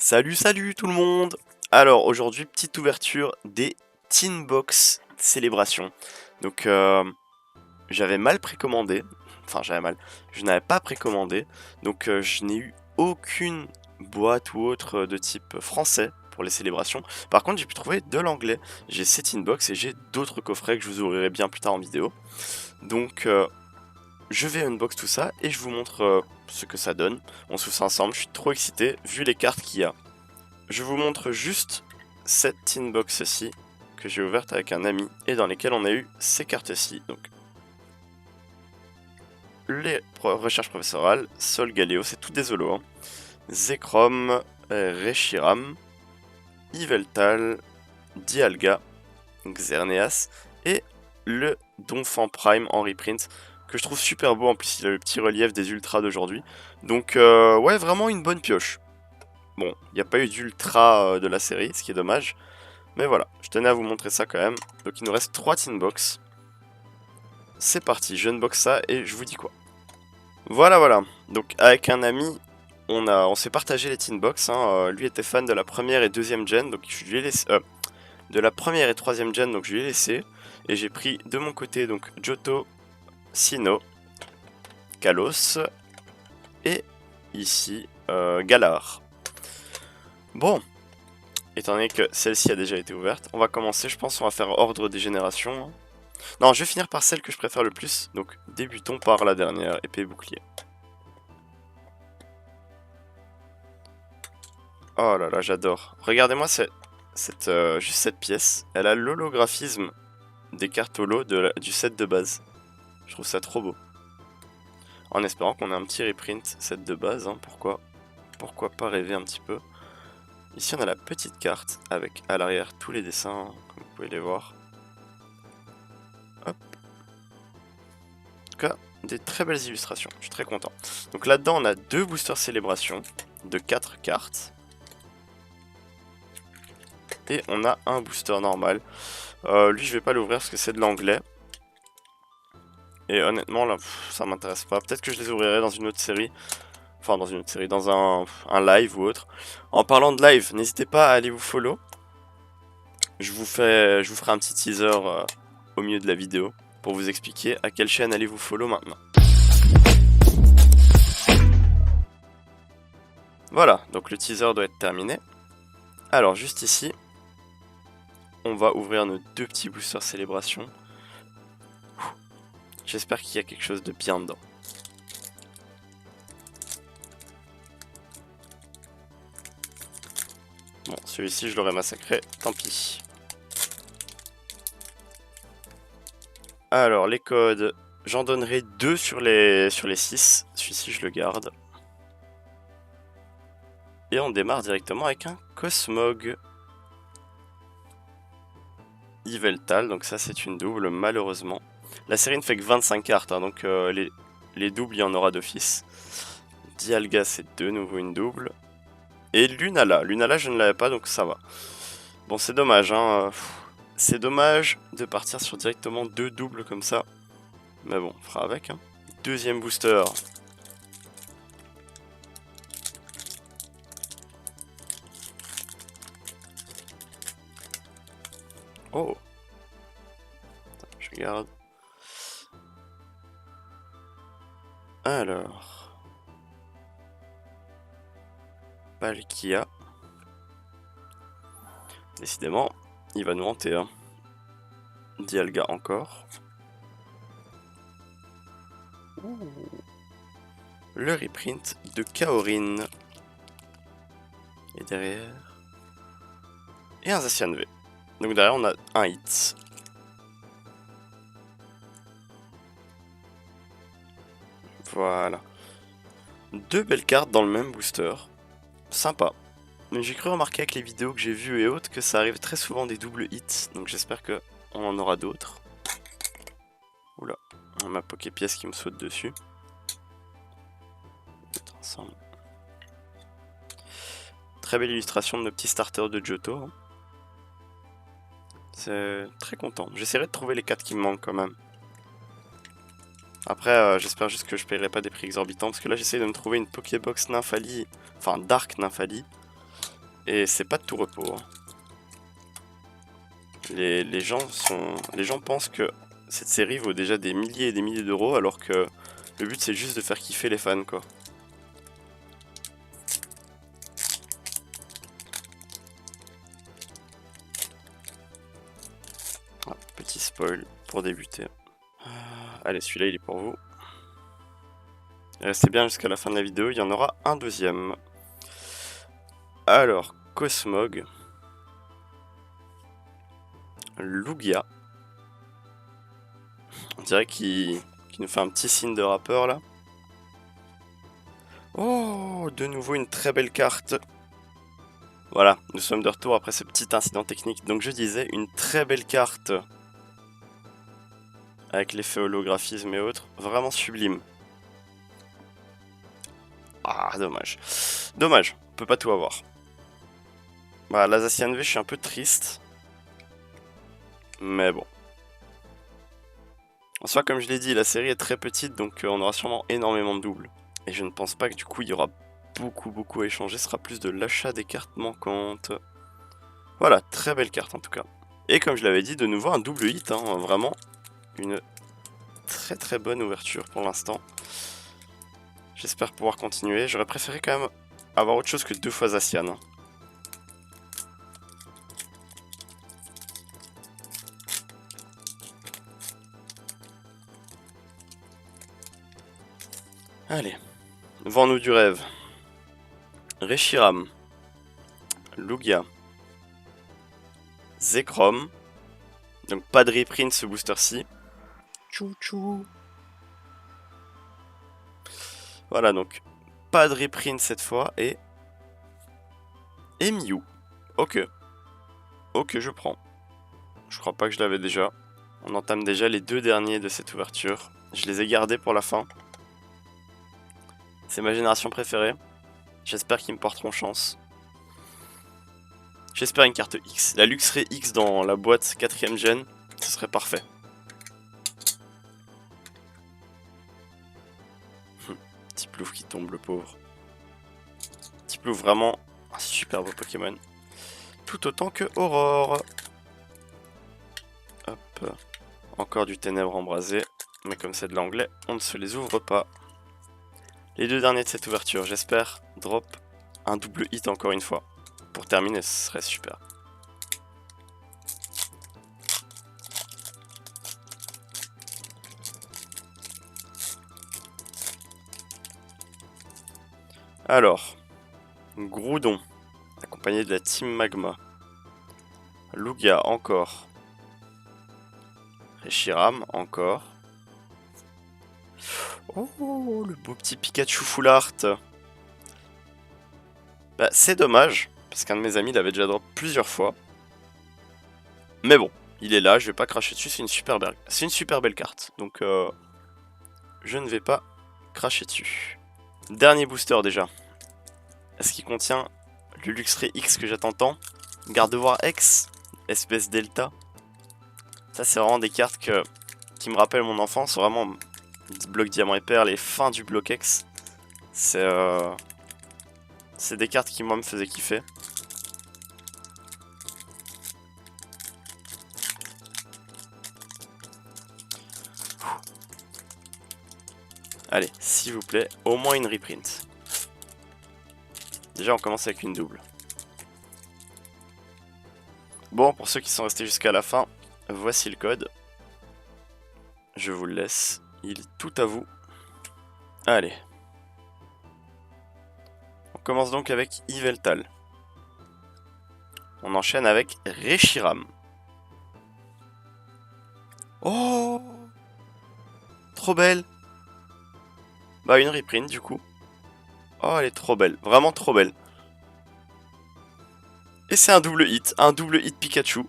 Salut tout le monde. Alors aujourd'hui petite ouverture des Teen Box Célébration. Donc j'avais mal précommandé, je n'avais pas précommandé, donc je n'ai eu aucune boîte ou autre de type français pour les célébrations. Par contre j'ai pu trouver de l'anglais, j'ai ces Teen Box et j'ai d'autres coffrets que je vous ouvrirai bien plus tard en vidéo. Donc je vais unbox tout ça et je vous montre ce que ça donne. On se fait ça ensemble, je suis trop excité vu les cartes qu'il y a. Je vous montre juste cette tin box-ci que j'ai ouverte avec un ami et dans lesquelles on a eu ces cartes-ci. Donc, les recherches professorales, Sol Galeo, c'est tout des holos. Hein. Zekrom, Reshiram, Yveltal, Dialga, Xerneas et le Donphan Prime en reprint que je trouve super beau. En plus, il a le petit relief des ultras d'aujourd'hui. Donc, ouais, vraiment une bonne pioche. Bon, il n'y a pas eu d'ultra de la série, ce qui est dommage. Mais voilà, je tenais à vous montrer ça quand même. Donc il nous reste 3 tin box. C'est parti, je unbox ça et je vous dis quoi. Voilà. Donc avec un ami, on s'est partagé les tin box. Hein. Lui était fan de la première et deuxième gen, donc je lui ai laissé... de la première et troisième gen, donc je lui ai laissé. Et j'ai pris de mon côté donc Johto, Sinnoh, Kalos et ici Galar. Bon, étant donné que celle-ci a déjà été ouverte, on va commencer, je pense on va faire ordre des générations. Non, je vais finir par celle que je préfère le plus, donc débutons par la dernière, épée bouclier. Oh là là, j'adore. Regardez-moi juste cette pièce, elle a l'holographisme des cartes holo du set de base. Je trouve ça trop beau. En espérant qu'on ait un petit reprint set de base, hein, pourquoi pas rêver un petit peu. Ici on a la petite carte avec à l'arrière tous les dessins, hein, comme vous pouvez les voir. Hop. En tout cas, des très belles illustrations, je suis très content. Donc là-dedans on a 2 boosters célébration de 4 cartes. Et on a un booster normal. Lui je vais pas l'ouvrir parce que c'est de l'anglais. Et honnêtement là, ça m'intéresse pas. Peut-être que je les ouvrirai dans une autre série. Enfin dans une autre série, dans un live ou autre. En parlant de live, n'hésitez pas à aller vous follow. Je vous ferai un petit teaser au milieu de la vidéo pour vous expliquer à quelle chaîne allez vous follow maintenant. Voilà, donc le teaser doit être terminé. Alors juste ici, on va ouvrir nos 2 petits boosters célébration. J'espère qu'il y a quelque chose de bien dedans. Bon, celui-ci je l'aurais massacré, tant pis. Alors les codes, j'en donnerai 2 sur les 6. Celui-ci je le garde. Et on démarre directement avec un Cosmog. Yveltal, donc ça c'est une double malheureusement. La série ne fait que 25 cartes, hein, donc les doubles il y en aura d'office. Dialga c'est de nouveau une double. Et Lunala, Lunala je ne l'avais pas donc ça va. Bon c'est dommage, hein. C'est dommage de partir sur directement 2 doubles comme ça. Mais bon, on fera avec. Hein. Deuxième booster. Oh. Je regarde. Alors. Palkia. Décidément, il va nous hanter. Hein. Dialga encore. Ouh. Le reprint de Kaorin. Et derrière... Et un Zacian V. Donc derrière on a un hit. Voilà. 2 belles cartes dans le même booster. Sympa. Mais j'ai cru remarquer avec les vidéos que j'ai vues et autres que ça arrive très souvent des doubles hits. Donc j'espère qu'on en aura d'autres. Oula. Ma Poké-pièce qui me saute dessus. Ensemble. Très belle illustration de nos petits starters de Johto. Hein. C'est très content. J'essaierai de trouver les 4 qui me manquent quand même. Après, j'espère juste que je paierai pas des prix exorbitants. Parce que là, j'essaie de me trouver une Pokébox Nymphali. Enfin, Dark Nymphali. Et c'est pas de tout repos. Les gens pensent que cette série vaut déjà des milliers et des milliers d'euros, alors que le but c'est juste de faire kiffer les fans, quoi. Ah, petit spoil pour débuter. Allez, celui-là il est pour vous. Restez bien jusqu'à la fin de la vidéo, il y en aura un deuxième. Alors, Cosmog. Lugia. On dirait qu'il nous fait un petit signe de rappeur là. Oh, de nouveau une très belle carte. Voilà, nous sommes de retour après ce petit incident technique. Donc je disais, une très belle carte. Avec l'effet holographisme et autres. Vraiment sublime. Ah, dommage. Dommage, on peut pas tout avoir. Bah, la Zacian V, je suis un peu triste. Mais bon. En soi, comme je l'ai dit, la série est très petite, donc on aura sûrement énormément de doubles. Et je ne pense pas que du coup, il y aura beaucoup à échanger. Ce sera plus de l'achat des cartes manquantes. Voilà, très belle carte en tout cas. Et comme je l'avais dit, de nouveau un double hit, hein, vraiment une très bonne ouverture pour l'instant. J'espère pouvoir continuer. J'aurais préféré quand même avoir autre chose que 2 fois Zacian. Hein. Allez, vends-nous du rêve. Reshiram, Lugia, Zekrom. Donc pas de reprint ce booster-ci. Chouchou. Voilà, donc pas de reprint cette fois et Mew. Ok. Ok, je prends. Je crois pas que je l'avais déjà. On entame déjà les 2 derniers de cette ouverture. Je les ai gardés pour la fin. C'est ma génération préférée. J'espère qu'ils me porteront chance. J'espère une carte X. La Luxray X dans la boîte 4ème gen, ce serait parfait. Petit Plouf qui tombe, le pauvre. Petit Plouf, vraiment un super beau Pokémon. Tout autant que Aurore. Hop. Encore du ténèbre embrasé. Mais comme c'est de l'anglais, on ne se les ouvre pas. Les 2 derniers de cette ouverture, j'espère drop un double hit encore une fois. Pour terminer, ce serait super. Alors, Groudon, accompagné de la Team Magma. Lugia, encore. Reshiram, encore. Oh, le beau petit Pikachu full art. Bah, c'est dommage, parce qu'un de mes amis l'avait déjà drop plusieurs fois. Mais bon, il est là, je vais pas cracher dessus, c'est une super belle carte. Donc, je ne vais pas cracher dessus. Dernier booster déjà. Est-ce qu'il contient le Luxray X que j'attends tant? Gardevoir X, espèce Delta. Ça, c'est vraiment des cartes qui me rappellent mon enfance. Vraiment, bloc diamant et perle, les fins du bloc X. C'est des cartes qui, moi, me faisaient kiffer. Allez, s'il vous plaît, au moins une reprint. Déjà, on commence avec une double. Bon, pour ceux qui sont restés jusqu'à la fin, voici le code. Je vous le laisse, il est tout à vous. Allez. On commence donc avec Yveltal. On enchaîne avec Reshiram. Oh, trop belle. Bah, une reprint du coup. Oh, elle est trop belle, vraiment trop belle. Et c'est un double hit Pikachu.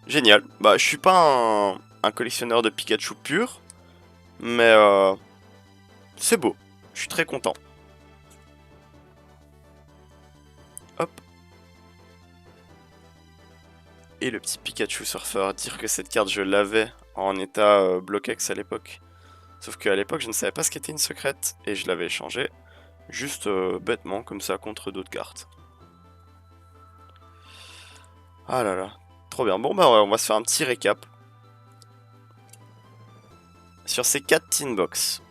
Génial. Bah, je suis pas un collectionneur de Pikachu pur, mais c'est beau. Je suis très content. Hop. Et le petit Pikachu Surfer. Dire que cette carte, je l'avais en état Block-X à l'époque. Sauf qu'à l'époque, je ne savais pas ce qu'était une secrète. Et je l'avais échangé juste bêtement, comme ça, contre d'autres cartes. Ah là là, trop bien. Bon bah ouais, on va se faire un petit récap. Sur ces 4 tin box.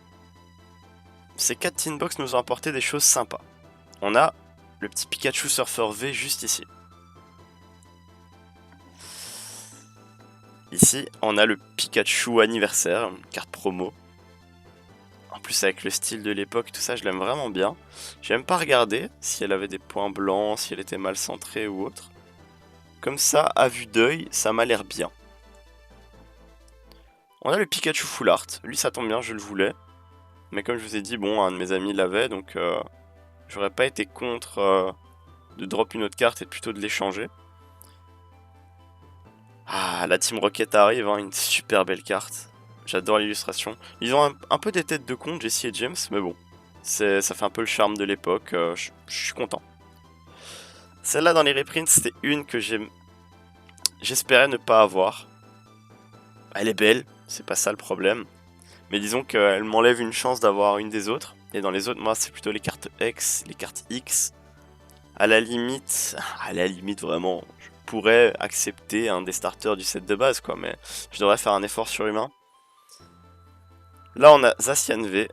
Ces 4 tin box nous ont apporté des choses sympas. On a le petit Pikachu Surfer V juste ici. Ici, on a le Pikachu anniversaire, une carte promo. En plus avec le style de l'époque, tout ça, je l'aime vraiment bien. J'ai même pas regardé si elle avait des points blancs, si elle était mal centrée ou autre. Comme ça, à vue d'œil, ça m'a l'air bien. On a le Pikachu Full Art. Lui, ça tombe bien, je le voulais. Mais comme je vous ai dit, bon, un de mes amis l'avait, donc j'aurais pas été contre de drop une autre carte et plutôt de l'échanger. Ah, la Team Rocket arrive, hein, une super belle carte. J'adore l'illustration. Ils ont un peu des têtes de con, Jesse et James, mais bon. Ça fait un peu le charme de l'époque, je suis content. Celle-là dans les reprints, c'était une que j'espérais ne pas avoir. Elle est belle, c'est pas ça le problème. Mais disons qu'elle m'enlève une chance d'avoir une des autres. Et dans les autres, moi, c'est plutôt les cartes X, les cartes X. À la limite vraiment, je pourrais accepter un des starters du set de base, quoi. Mais je devrais faire un effort surhumain. Là, on a Zacian V.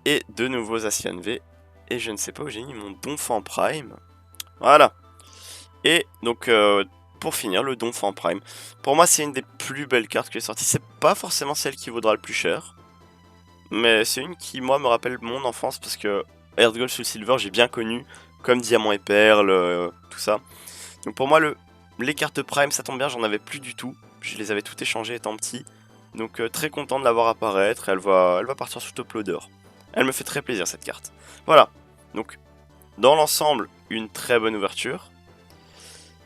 Et de nouveau Zacian V. Et je ne sais pas où j'ai mis mon Donphan Prime. Voilà. Et donc, pour finir, le Donphan Prime. Pour moi, c'est une des plus belles cartes qui est sortie. C'est pas forcément celle qui vaudra le plus cher. Mais c'est une qui, moi, me rappelle mon enfance. Parce que Earth Gold Soul Silver, j'ai bien connu. Comme Diamant et Perle, tout ça. Donc pour moi, les cartes Prime, ça tombe bien, j'en avais plus du tout. Je les avais toutes échangées étant petit. Donc très content de la voir apparaître. Elle va partir sous top loader. Elle me fait très plaisir cette carte. Voilà. Donc dans l'ensemble, une très bonne ouverture.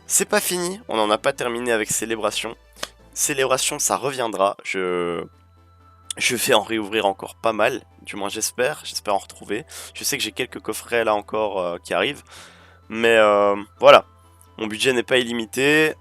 C'est pas fini, on n'en a pas terminé avec Célébration. Célébration, ça reviendra. Je vais en réouvrir encore pas mal. Du moins j'espère en retrouver. Je sais que j'ai quelques coffrets là encore qui arrivent. Mais voilà. Mon budget n'est pas illimité.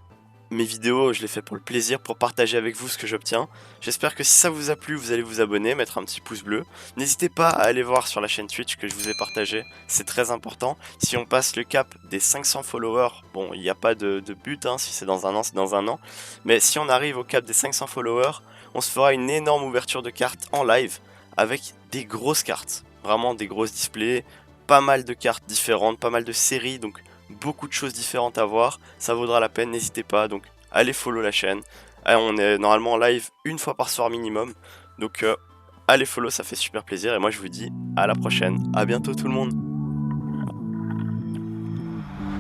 Mes vidéos, je les fais pour le plaisir, pour partager avec vous ce que j'obtiens. J'espère que si ça vous a plu, vous allez vous abonner, mettre un petit pouce bleu. N'hésitez pas à aller voir sur la chaîne Twitch que je vous ai partagé, c'est très important. Si on passe le cap des 500 followers, bon, il n'y a pas de but, hein, si c'est dans un an, c'est dans un an. Mais si on arrive au cap des 500 followers, on se fera une énorme ouverture de cartes en live avec des grosses cartes. Vraiment des grosses displays, pas mal de cartes différentes, pas mal de séries, donc beaucoup de choses différentes à voir, ça vaudra la peine, n'hésitez pas, donc allez follow la chaîne. On est normalement en live une fois par soir minimum, donc allez follow, ça fait super plaisir, et moi je vous dis à la prochaine, à bientôt tout le monde.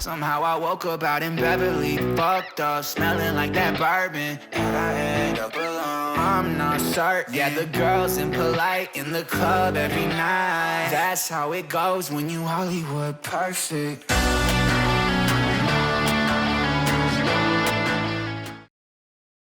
Somehow I woke up out in Beverly, fucked up, smelling like that bourbon, and I end up alone. I'm not certain. Yeah, the girls impolite in the club every night. That's how it goes when you Hollywood perfect.